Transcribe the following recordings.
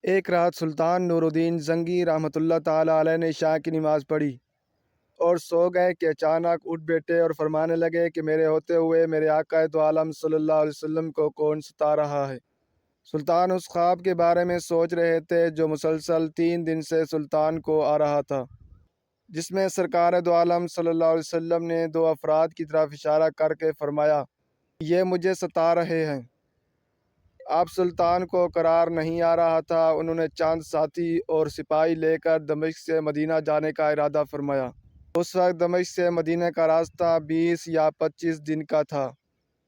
ایک رات سلطان نور الدین زنگی رحمۃ اللہ تعالیٰ علیہ نے عشاء کی نماز پڑھی اور سو گئے کہ اچانک اٹھ بیٹھے اور فرمانے لگے کہ میرے ہوتے ہوئے میرے آقا دو عالم صلی اللہ علیہ وسلم کو کون ستا رہا ہے۔ سلطان اس خواب کے بارے میں سوچ رہے تھے جو مسلسل 3 دن سے سلطان کو آ رہا تھا، جس میں سرکار دو عالم صلی اللہ علیہ وسلم نے 2 افراد کی طرف اشارہ کر کے فرمایا، یہ مجھے ستا رہے ہیں۔ اب سلطان کو قرار نہیں آ رہا تھا۔ انہوں نے چند ساتھی اور سپاہی لے کر دمشق سے مدینہ جانے کا ارادہ فرمایا۔ اس وقت دمشق سے مدینہ کا راستہ 20 یا 25 دن کا تھا،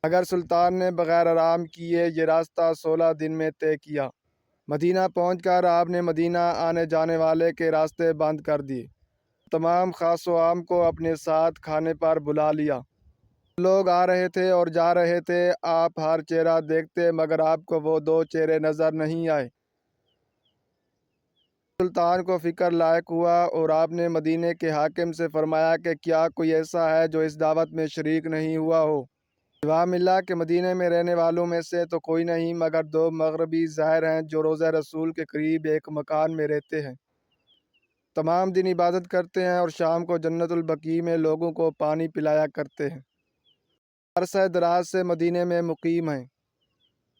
مگر سلطان نے بغیر آرام کیے یہ راستہ 16 دن میں طے کیا۔ مدینہ پہنچ کر آپ نے مدینہ آنے جانے والے کے راستے بند کر دیے، تمام خاص و عام کو اپنے ساتھ کھانے پر بلا لیا۔ لوگ آ رہے تھے اور جا رہے تھے، آپ ہر چہرہ دیکھتے مگر آپ کو وہ 2 چہرے نظر نہیں آئے۔ سلطان کو فکر لاحق ہوا اور آپ نے مدینے کے حاکم سے فرمایا کہ کیا کوئی ایسا ہے جو اس دعوت میں شریک نہیں ہوا ہو؟ جواب ملا کہ مدینے میں رہنے والوں میں سے تو کوئی نہیں مگر 2 مغربی زائر ہیں جو روضہ رسول کے قریب ایک مکان میں رہتے ہیں، تمام دن عبادت کرتے ہیں اور شام کو جنت البقیع میں لوگوں کو پانی پلایا کرتے ہیں، عرصہ دراز سے مدینے میں مقیم ہیں۔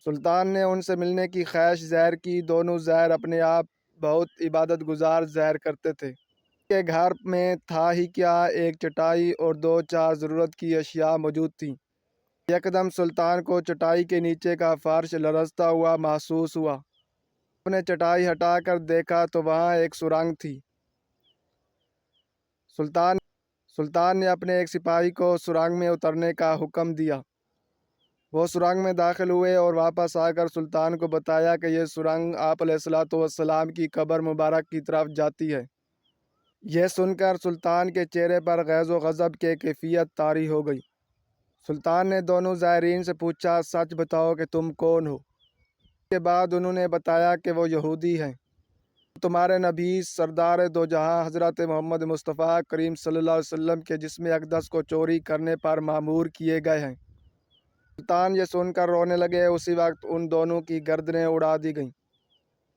سلطان نے ان سے ملنے کی خواہش ظاہر کی۔ دونوں زائر اپنے آپ بہت عبادت گزار ظاہر کرتے تھے۔ کے گھر میں تھا ہی کیا، ایک چٹائی اور 2-4 ضرورت کی اشیاء موجود تھیں۔ یکدم سلطان کو چٹائی کے نیچے کا فرش لرزتا ہوا محسوس ہوا۔ آپ نے چٹائی ہٹا کر دیکھا تو وہاں ایک سرنگ تھی۔ سلطان نے اپنے ایک سپاہی کو سرنگ میں اترنے کا حکم دیا۔ وہ سرنگ میں داخل ہوئے اور واپس آ کر سلطان کو بتایا کہ یہ سرنگ آپ علیہ الصلوۃ والسلام کی قبر مبارک کی طرف جاتی ہے۔ یہ سن کر سلطان کے چہرے پر غیظ و غضب کی کیفیت طاری ہو گئی۔ سلطان نے دونوں زائرین سے پوچھا، سچ بتاؤ کہ تم کون ہو؟ اس کے بعد انہوں نے بتایا کہ وہ یہودی ہیں، تمہارے نبی سردار دو جہاں حضرت محمد مصطفیٰ کریم صلی اللہ علیہ وسلم کے جسم اقدس کو چوری کرنے پر مامور کیے گئے ہیں۔ سلطان یہ سن کر رونے لگے۔ اسی وقت ان دونوں کی گردنیں اڑا دی گئیں۔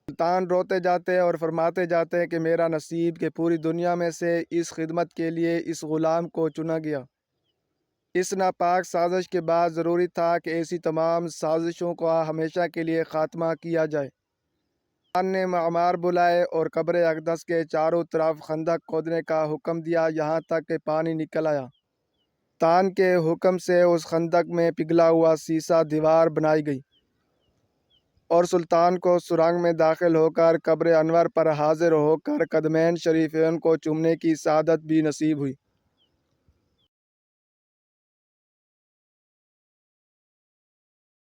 سلطان روتے جاتے اور فرماتے جاتے کہ میرا نصیب کہ پوری دنیا میں سے اس خدمت کے لیے اس غلام کو چنا گیا۔ اس ناپاک سازش کے بعد ضروری تھا کہ ایسی تمام سازشوں کا ہمیشہ کے لیے خاتمہ کیا جائے۔ سلطان نے معمار بلائے اور قبر اقدس کے چاروں طرف خندق کھودنے کا حکم دیا، یہاں تک کہ پانی نکل آیا۔ سلطان کے حکم سے اس خندق میں پگھلا ہوا سیسہ دیوار بنائی گئی اور سلطان کو سرنگ میں داخل ہو کر قبر انور پر حاضر ہو کر قدمین شریفین کو چومنے کی سعادت بھی نصیب ہوئی۔